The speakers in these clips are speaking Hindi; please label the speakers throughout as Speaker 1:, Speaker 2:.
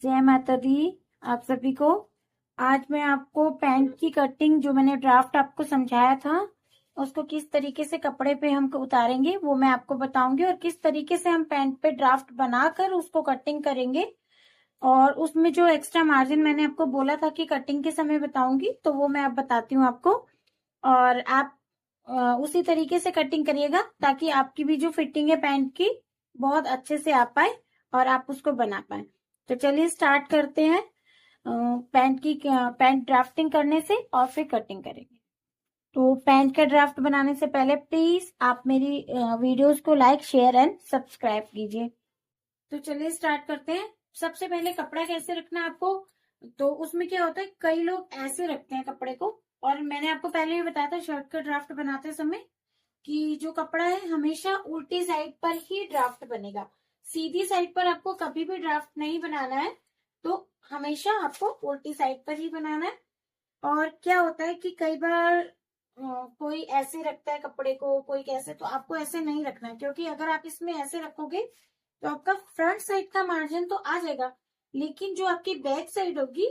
Speaker 1: जय माता दी आप सभी को। आज मैं आपको पैंट की कटिंग जो मैंने ड्राफ्ट आपको समझाया था उसको किस तरीके से कपड़े पे हम उतारेंगे वो मैं आपको बताऊंगी, और किस तरीके से हम पैंट पे ड्राफ्ट बनाकर उसको कटिंग करेंगे। और उसमें जो एक्स्ट्रा मार्जिन मैंने आपको बोला था कि कटिंग के समय बताऊंगी, तो वो मैं अब बताती हूँ आपको। और आप उसी तरीके से कटिंग करिएगा ताकि आपकी भी जो फिटिंग है पैंट की बहुत अच्छे से आ पाए और आप उसको बना पाए। तो चलिए स्टार्ट करते हैं पैंट ड्राफ्टिंग करने से और फिर कटिंग करेंगे। तो पैंट का ड्राफ्ट बनाने से पहले प्लीज आप मेरी वीडियोस को लाइक शेयर एंड सब्सक्राइब कीजिए। तो चलिए स्टार्ट करते हैं। सबसे पहले कपड़ा कैसे रखना है आपको, तो उसमें क्या होता है कई लोग ऐसे रखते हैं कपड़े को, और मैंने आपको पहले भी बताया था शर्ट का ड्राफ्ट बनाते समय कि जो कपड़ा है हमेशा उल्टी साइड पर ही ड्राफ्ट बनेगा। सीधी साइड पर आपको कभी भी ड्राफ्ट नहीं बनाना है, तो हमेशा आपको उल्टी साइड पर ही बनाना है। और क्या होता है कि कई बार कोई ऐसे रखता है कपड़े को, कोई कैसे, तो आपको ऐसे नहीं रखना है, क्योंकि अगर आप इसमें ऐसे रखोगे तो आपका फ्रंट साइड का मार्जिन तो आ जाएगा, लेकिन जो आपकी बैक साइड होगी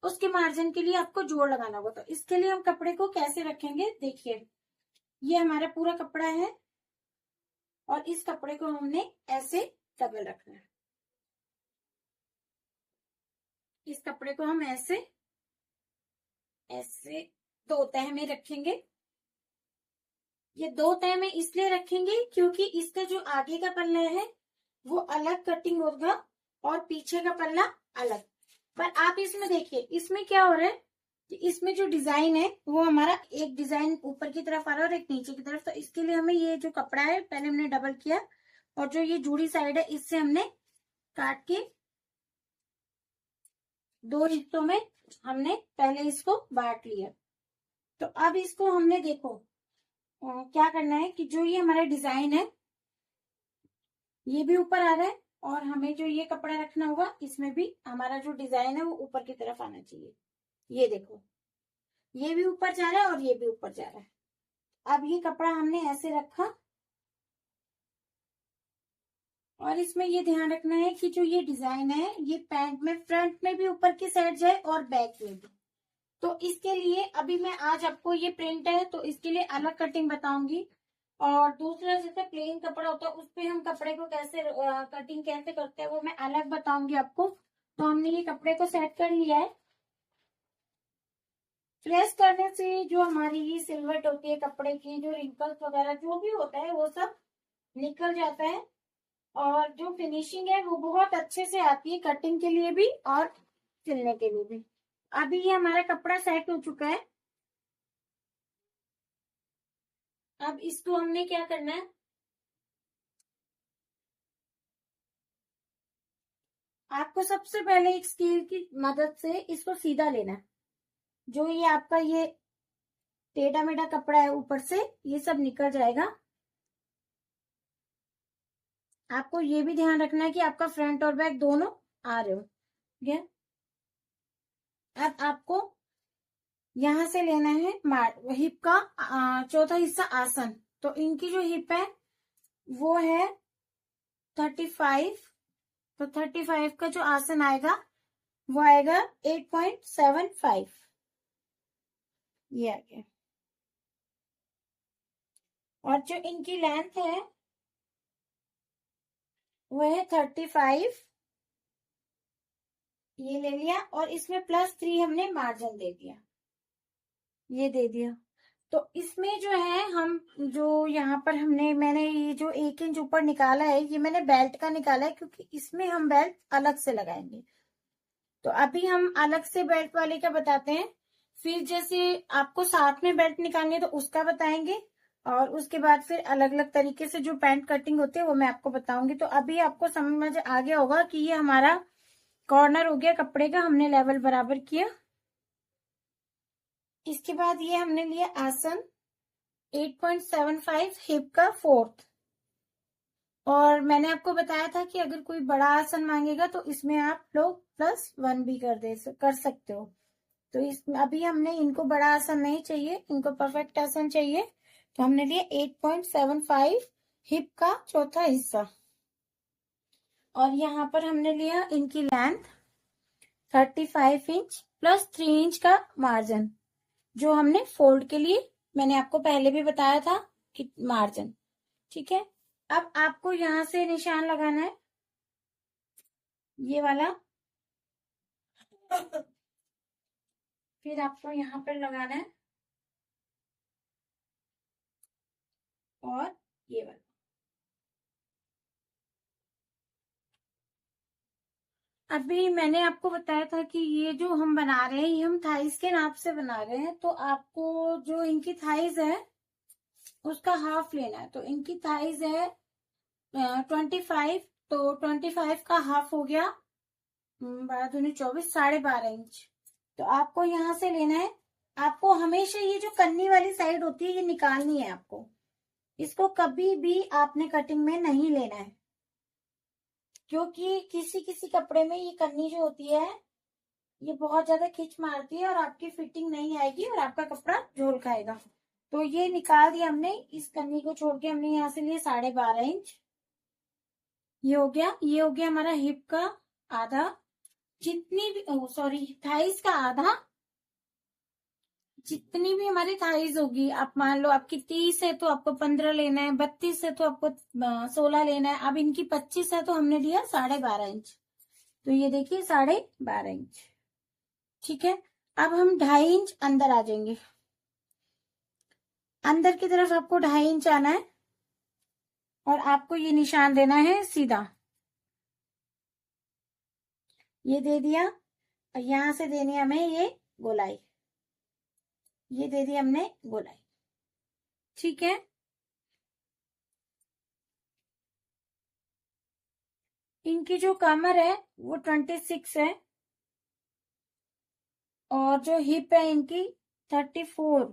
Speaker 1: उसके मार्जिन के लिए आपको जोड़ लगाना होगा। तो इसके लिए हम कपड़े को कैसे रखेंगे, देखिए ये हमारा पूरा कपड़ा है और इस कपड़े को हमने ऐसे डबल रखना है। इस कपड़े को हम ऐसे ऐसे दो तह में रखेंगे। ये दो तह में इसलिए रखेंगे क्योंकि इसका जो आगे का पल्ला है वो अलग कटिंग होगा और पीछे का पल्ला अलग। पर आप इसमें देखिए इसमें क्या हो रहा है कि इसमें जो डिजाइन है वो हमारा एक डिजाइन ऊपर की तरफ आ रहा है और एक नीचे की तरफ। तो इसके लिए हमें ये जो कपड़ा है पहले हमने डबल किया, और जो ये जुड़ी साइड है इससे हमने काट के दो हिस्सों में हमने पहले इसको बांट लिया। तो अब इसको हमने देखो क्या करना है कि जो ये हमारा डिजाइन है ये भी ऊपर आ रहा है, और हमें जो ये कपड़ा रखना होगा इसमें भी हमारा जो डिजाइन है वो ऊपर की तरफ आना चाहिए। ये देखो ये भी ऊपर जा रहा है और ये भी ऊपर जा रहा है। अब ये कपड़ा हमने ऐसे रखा, और इसमें ये ध्यान रखना है कि जो ये डिजाइन है ये पैंट में फ्रंट में भी ऊपर की साइड जाए और बैक में भी। तो इसके लिए अभी मैं आज आपको ये प्रिंट है तो इसके लिए अलग कटिंग बताऊंगी, और दूसरा जैसे प्लेन कपड़ा होता है उस पे हम कपड़े को कैसे कटिंग कैसे करते हैं वो मैं अलग बताऊंगी आपको। तो हमने ये कपड़े को सेट कर लिया है। प्रेस करने से जो हमारी ये सिलवट होती है कपड़े की, जो रिंकल्स वगैरह जो भी होता है वो सब निकल जाता है, और जो फिनिशिंग है वो बहुत अच्छे से आती है कटिंग के लिए भी और सिलने के लिए भी। अभी ये हमारा कपड़ा सेट हो चुका है। अब इसको हमने क्या करना है, आपको सबसे पहले एक स्केल की मदद से इसको सीधा लेना है। जो ये आपका ये टेढ़ा मेढ़ा कपड़ा है ऊपर से ये सब निकल जाएगा। आपको ये भी ध्यान रखना है कि आपका फ्रंट और बैक दोनों आ रहे हो। ठीक है, अब आपको यहां से लेना है हिप का चौथा हिस्सा आसन। तो इनकी जो हिप है वो है 35। तो 35 का जो आसन आएगा वो आएगा 8.75। ये आ गया। और जो इनकी लेंथ है वो है 35। ये ले लिया और इसमें +3 हमने मार्जिन दे दिया, ये दे दिया। तो इसमें जो है हम जो यहाँ पर मैंने ये जो 1 इंच ऊपर निकाला है ये मैंने बेल्ट का निकाला है, क्योंकि इसमें हम बेल्ट अलग से लगाएंगे। तो अभी हम अलग से बेल्ट वाले का बताते हैं, फिर जैसे आपको साथ में बेल्ट निकालनी है तो उसका बताएंगे, और उसके बाद फिर अलग अलग तरीके से जो पैंट कटिंग होती है वो मैं आपको बताऊंगी। तो अभी आपको समझ आ गया होगा कि ये हमारा कॉर्नर हो गया कपड़े का, हमने लेवल बराबर किया। इसके बाद ये हमने लिया आसन 8.75 हिप का 4th। और मैंने आपको बताया था कि अगर कोई बड़ा आसन मांगेगा तो इसमें आप लोग +1 भी कर सकते हो। तो इसमें अभी हमने इनको बड़ा आसन नहीं चाहिए, इनको परफेक्ट आसन चाहिए। तो हमने लिया 8.75 हिप का चौथा हिस्सा, और यहाँ पर हमने लिया इनकी लेंथ 35 इंच प्लस 3 इंच का मार्जिन, जो हमने फोल्ड के लिए मैंने आपको पहले भी बताया था कि मार्जिन। ठीक है, अब आपको यहां से निशान लगाना है, ये वाला। फिर आपको यहाँ पर लगाना है और ये वाला। अभी मैंने आपको बताया था कि ये जो हम बना रहे हैं ये हम थाइस के नाप से बना रहे हैं, तो आपको जो इनकी थाइस है उसका हाफ लेना है। तो इनकी थाइस है 25, तो 25 का हाफ हो गया 12×24, 12.5 इंच। तो आपको यहां से लेना है, आपको हमेशा ये जो कन्नी वाली साइड होती है ये निकालनी है आपको, इसको कभी भी आपने कटिंग में नहीं लेना है, क्योंकि किसी किसी कपड़े में ये कन्नी जो होती है ये बहुत ज्यादा खिंच मारती है और आपकी फिटिंग नहीं आएगी और आपका कपड़ा झोल खाएगा। तो ये निकाल दिया हमने, इस कन्नी को छोड़ के हमने यहाँ से लिए 12.5 इंच। ये हो गया, ये हो गया हमारा हिप का आधा, जितनी भी सॉरी थाइस का आधा। जितनी भी हमारी थाइस होगी, आप मान लो आपकी 30 है तो आपको 15 लेना है, 32 है तो आपको 16 लेना है। अब इनकी 25 है तो हमने लिया 12.5 इंच, तो ये देखिए 12.5 इंच। ठीक है, अब हम 2.5 इंच अंदर आ जाएंगे, अंदर की तरफ आपको 2.5 इंच आना है और आपको ये निशान देना है सीधा, ये दे दिया। और यहां से देनी है हमें ये गोलाई, ये दे दी हमने गोलाई। ठीक है, इनकी जो कमर है वो 26 है और जो हिप है इनकी 34,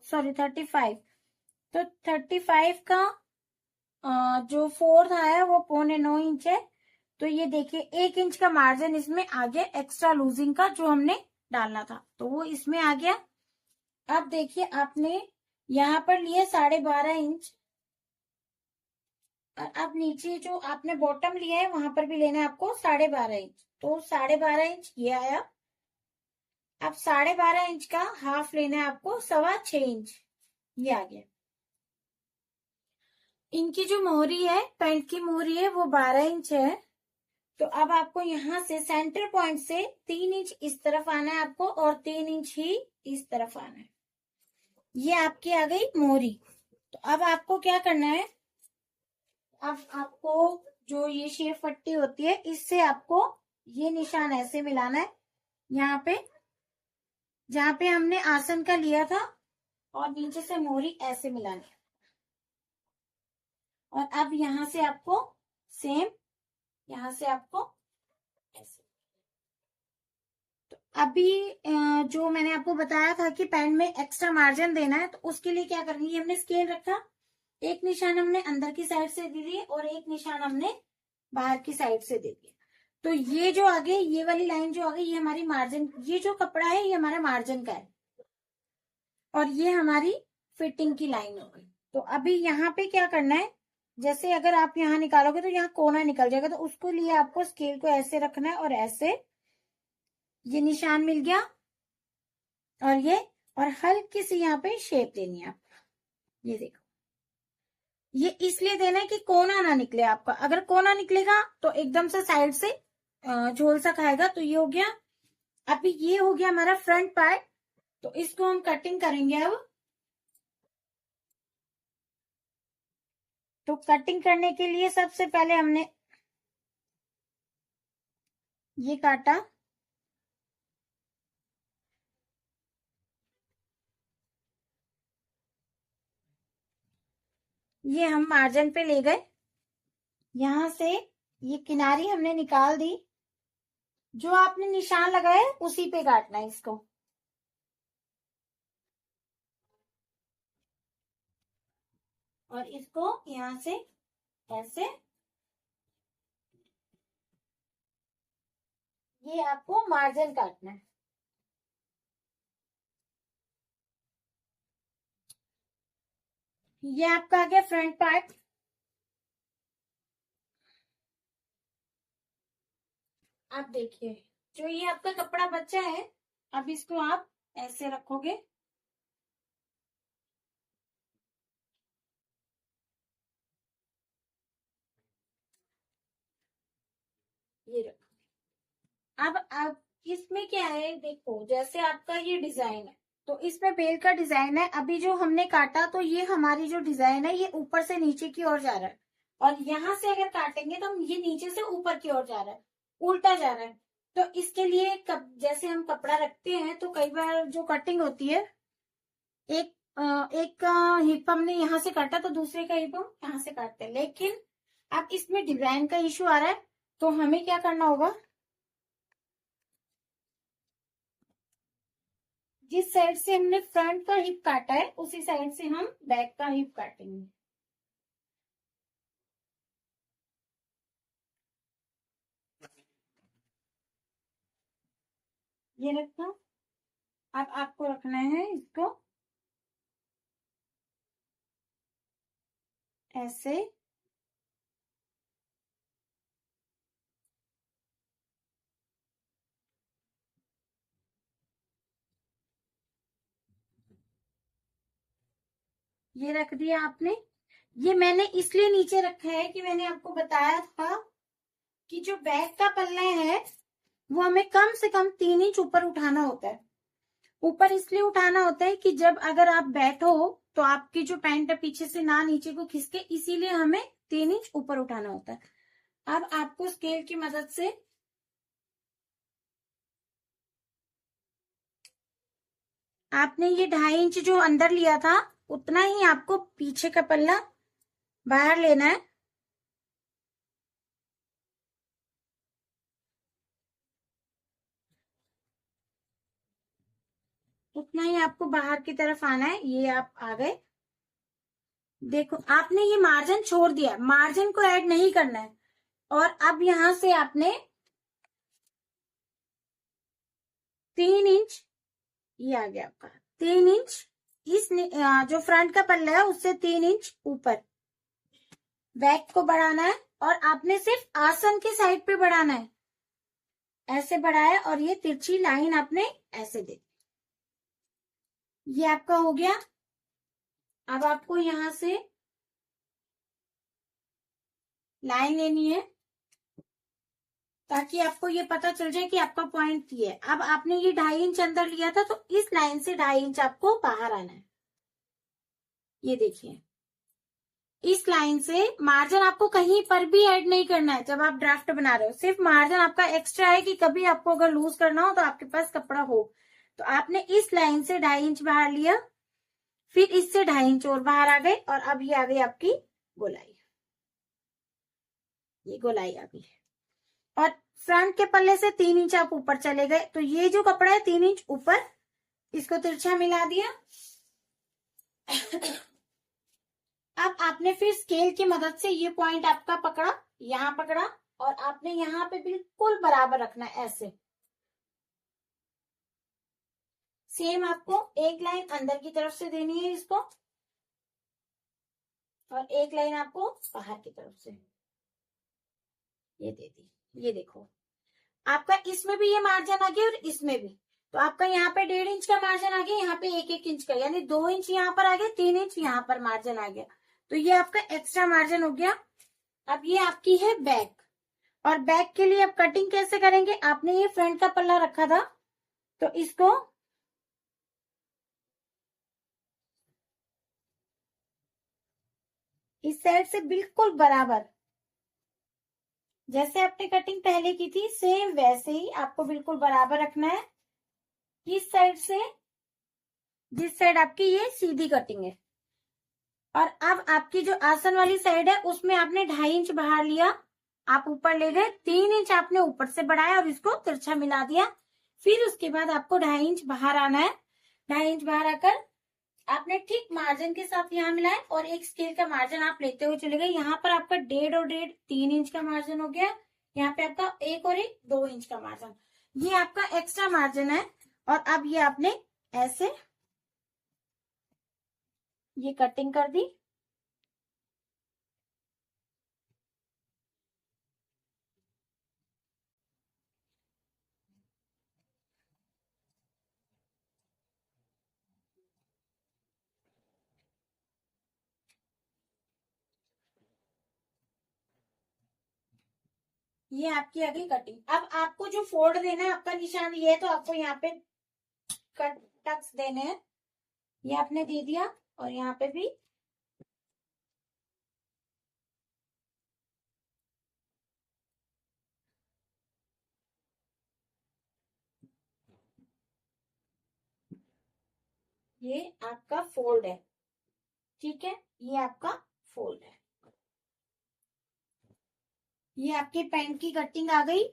Speaker 1: सॉरी 35। तो 35 का जो फोर्थ आया वो 8.25 इंच है। तो ये देखिए 1 इंच का मार्जिन इसमें आ गया एक्स्ट्रा लूजिंग का, जो हमने डालना था तो वो इसमें आ गया। अब देखिए आपने यहाँ पर लिए 12.5 इंच और अब नीचे जो आपने बॉटम लिया है वहां पर भी लेना है आपको 12.5 इंच, तो 12.5 इंच ये आया। अब 12.5 इंच का हाफ लेना है आपको 6.25 इंच, ये आ गया। इनकी जो मोहरी है, पैंट की मोहरी है वो 12 इंच है। तो अब आपको यहां से सेंटर पॉइंट से 3 इंच इस तरफ आना है आपको और 3 इंच ही इस तरफ आना है। ये आपकी आ गई मोहरी। तो अब आपको क्या करना है, अब आपको जो ये शेप पट्टी होती है इससे आपको ये निशान ऐसे मिलाना है, यहाँ पे जहां पे हमने आसन का लिया था, और नीचे से मोहरी ऐसे मिलानी है। और अब यहां से आपको सेम, यहां से आपको ऐसे। तो अभी जो मैंने आपको बताया था कि पैंट में एक्स्ट्रा मार्जिन देना है, तो उसके लिए क्या करनी है, हमने स्केल रखा, एक निशान हमने अंदर की साइड से दे दिए और एक निशान हमने बाहर की साइड से दे दिया। तो ये जो आगे ये वाली लाइन जो आ गई ये हमारी मार्जिन, ये जो कपड़ा है ये हमारा मार्जिन का है और ये हमारी फिटिंग की लाइन हो गई। तो अभी यहाँ पे क्या करना है, जैसे अगर आप यहाँ निकालोगे तो यहाँ कोना निकल जाएगा, तो उसको लिए आपको स्केल को ऐसे रखना है और ऐसे, ये निशान मिल गया और ये, और हल्की सी यहाँ पे शेप देनी है आपको। ये देखो, ये इसलिए देना है कि कोना ना निकले आपका, अगर कोना निकलेगा तो एकदम से साइड से झोल सा खाएगा। तो ये हो गया। अभी ये हो गया हमारा फ्रंट पार्ट, तो इसको हम कटिंग करेंगे अब। तो कटिंग करने के लिए सबसे पहले हमने ये काटा, ये हम मार्जिन पे ले गए, यहां से ये किनारी हमने निकाल दी, जो आपने निशान लगाया उसी पे काटना है इसको। और इसको यहां से ऐसे, ये आपको मार्जिन काटना है। ये आपका आ गया फ्रंट पार्ट। आप देखिए जो ये आपका कपड़ा बचा है, अब इसको आप ऐसे रखोगे, ये रखो। अब इसमें क्या है, देखो जैसे आपका ये डिजाइन है, तो इसमें बेल का डिजाइन है। अभी जो हमने काटा, तो ये हमारी जो डिजाइन है ये ऊपर से नीचे की ओर जा रहा है, और यहां से अगर काटेंगे तो ये नीचे से ऊपर की ओर जा रहा है, उल्टा जा रहा है। तो इसके लिए जैसे हम कपड़ा रखते हैं, तो कई बार जो कटिंग होती है, एक एक का हिप हमने यहाँ से काटा, तो दूसरे का हिप हम यहाँ से काटते हैं। लेकिन अब इसमें डिजाइन का इश्यू आ रहा है, तो हमें क्या करना होगा, जिस साइड से हमने फ्रंट का हिप काटा है, उसी साइड से हम बैक का हिप काटेंगे। ये रखना। अब आपको रखना है इसको ऐसे, ये रख दिया आपने। ये मैंने इसलिए नीचे रखा है कि मैंने आपको बताया था कि जो बैक का पल्ला है वो हमें कम से कम 3 इंच ऊपर उठाना होता है। ऊपर इसलिए उठाना होता है कि जब अगर आप बैठो तो आपकी जो पैंट है पीछे से ना नीचे को खिसके, इसीलिए हमें 3 इंच ऊपर उठाना होता है। अब आपको स्केल की मदद से आपने ये 2.5 इंच जो अंदर लिया था, उतना ही आपको पीछे का पल्ला बाहर लेना है। उतना ही आपको बाहर की तरफ आना है। ये आप आ गए। देखो आपने ये मार्जिन छोड़ दिया, मार्जिन को ऐड नहीं करना है। और अब यहां से आपने 3 इंच, ये आ गया आपका 3 इंच, इस जो फ्रंट का पल्ला है उससे 3 इंच ऊपर बैक को बढ़ाना है। और आपने सिर्फ आसन के साइड पे बढ़ाना है, ऐसे बढ़ाया और ये तिरछी लाइन आपने ऐसे दे, ये आपका हो गया। अब आपको यहां से लाइन लेनी है, ताकि आपको ये पता चल जाए कि आपका पॉइंट ये है। अब आपने ये 2.5 इंच अंदर लिया था, तो इस लाइन से 2.5 इंच आपको बाहर आना है। ये देखिए, इस लाइन से मार्जिन आपको कहीं पर भी ऐड नहीं करना है। जब आप ड्राफ्ट बना रहे हो, सिर्फ मार्जिन आपका एक्स्ट्रा है कि कभी आपको अगर लूज करना हो तो आपके पास कपड़ा हो। तो आपने इस लाइन से 2.5 इंच बाहर लिया, फिर इससे 2.5 इंच और बाहर आ गए, और अब ये आ गई आपकी गोलाई। ये गोलाई आ गई। और फ्रंट के पल्ले से 3 इंच आप ऊपर चले गए, तो ये जो कपड़ा है 3 इंच ऊपर, इसको तिरछा मिला दिया। अब आपने फिर स्केल की मदद से ये पॉइंट आपका पकड़ा, यहां पकड़ा, और आपने यहां पे बिल्कुल बराबर रखना है ऐसे। सेम आपको एक लाइन अंदर की तरफ से देनी है इसको, और एक लाइन आपको बाहर की तरफ से ये दे दी। ये देखो आपका इसमें भी ये मार्जिन आ गया और इसमें भी। तो आपका यहाँ पे 1.5 इंच का मार्जिन आ गया, यहाँ पे 1-1 इंच का, यानी 2 इंच यहाँ पर आ गया, 3 इंच यहाँ पर मार्जिन आ गया। तो ये आपका एक्स्ट्रा मार्जिन हो गया। अब ये आपकी है बैक, और बैक के लिए अब कटिंग कैसे करेंगे, आपने ये फ्रंट का पल्ला रखा था, तो इसको इस साइड से बिल्कुल बराबर, जैसे आपने कटिंग पहले की थी सेम वैसे ही आपको बिल्कुल बराबर रखना है। इस साइड से, जिस साइड आपकी ये सीधी कटिंग है, और अब आपकी जो आसन वाली साइड है उसमें आपने 2.5 इंच बाहर लिया, आप ऊपर ले गए, 3 इंच आपने ऊपर से बढ़ाया और इसको तिरछा मिला दिया। फिर उसके बाद आपको 2.5 इंच बाहर आना है। 2.5 इंच बाहर आकर आपने ठीक मार्जिन के साथ यहाँ मिलाया, और एक स्केल का मार्जिन आप लेते हुए चले गए। यहाँ पर आपका 1.5 और 1.5 3 इंच का मार्जिन हो गया। यहाँ पे आपका 1 और 1 2 इंच का मार्जिन, ये आपका एक्स्ट्रा मार्जिन है। और अब ये आपने ऐसे ये कटिंग कर दी। ये आपकी आ गई कटिंग। अब आपको जो फोल्ड देना है, आपका निशान ये है, तो आपको यहाँ पे कट टक्स देने हैं। ये आपने दे दिया और यहाँ पे भी ये आपका फोल्ड है। ठीक है, ये आपका फोल्ड है। ये आपके पैंट की कटिंग आ गई।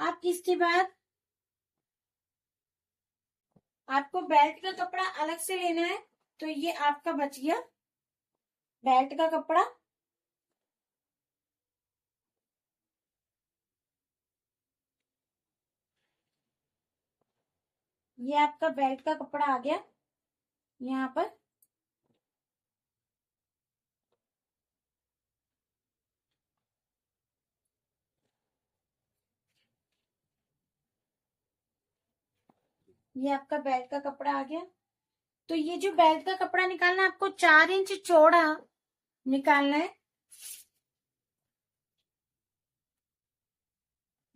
Speaker 1: अब इसके बाद आपको बेल्ट का कपड़ा अलग से लेना है। तो ये आपका बच गया बेल्ट का कपड़ा। ये आपका बेल्ट का कपड़ा आ गया यहाँ पर। ये आपका बेल्ट का कपड़ा आ गया। तो ये जो बेल्ट का कपड़ा निकालना है, आपको 4 इंच चौड़ा निकालना है।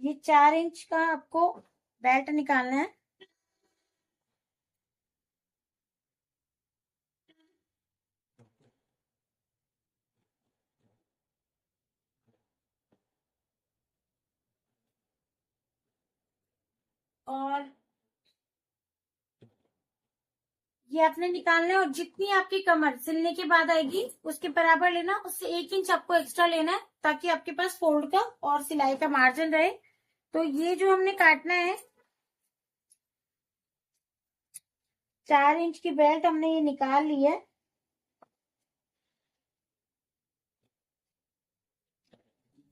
Speaker 1: ये 4 इंच का आपको बेल्ट निकालना है। और ये आपने निकालना है, और जितनी आपकी कमर सिलने के बाद आएगी उसके बराबर लेना, उससे 1 इंच आपको एक्स्ट्रा लेना है, ताकि आपके पास फोल्ड का और सिलाई का मार्जिन रहे। तो ये जो हमने काटना है, 4 इंच की बेल्ट हमने ये निकाल ली है।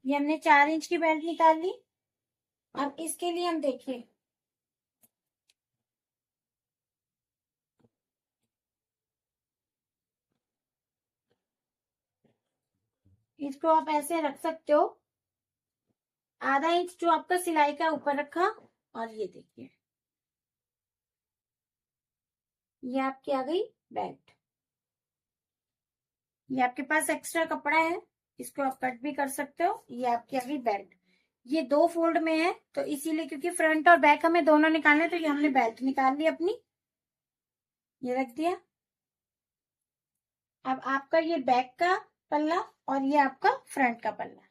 Speaker 1: ये हमने 4 इंच की बेल्ट निकाल ली। अब इसके लिए हम देखिए, इसको आप ऐसे रख सकते हो, आधा इंच जो आपका सिलाई का ऊपर रखा। और ये देखिए, ये आपकी आ गई बेल्ट। ये आपके पास एक्स्ट्रा कपड़ा है, इसको आप कट भी कर सकते हो। ये आपकी आ गई बेल्ट। ये 2 फोल्ड में है, तो इसीलिए, क्योंकि फ्रंट और बैक हमें दोनों निकालने, तो ये हमने बेल्ट निकाल ली अपनी, ये रख दिया। अब आपका ये बैक का पल्ला और ये आपका फ्रंट का पल्ला।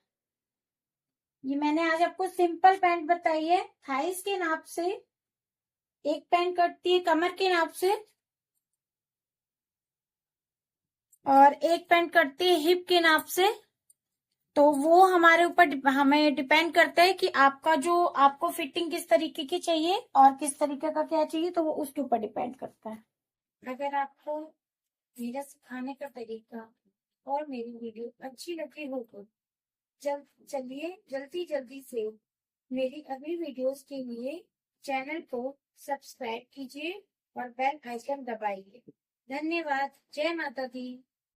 Speaker 1: ये मैंने आज आपको सिंपल पैंट बताई है। थाइस के नाप से एक पैंट कटती है, कमर के नाप से, और एक पैंट कटती है हिप के नाप से। तो वो हमारे ऊपर हमें डिपेंड करता है कि आपका जो आपको फिटिंग किस तरीके की चाहिए और किस तरीके का क्या चाहिए, तो वो उसके ऊपर डिपेंड करता है। अगर आपको मेरा सिखाने का तरीका और मेरी वीडियो अच्छी लगी हो तो चलिए जल्दी जल्दी से मेरी अगली वीडियोस के लिए चैनल को सब्सक्राइब कीजिए और बेल आइकन दबाइए। धन्यवाद। जय माता दी।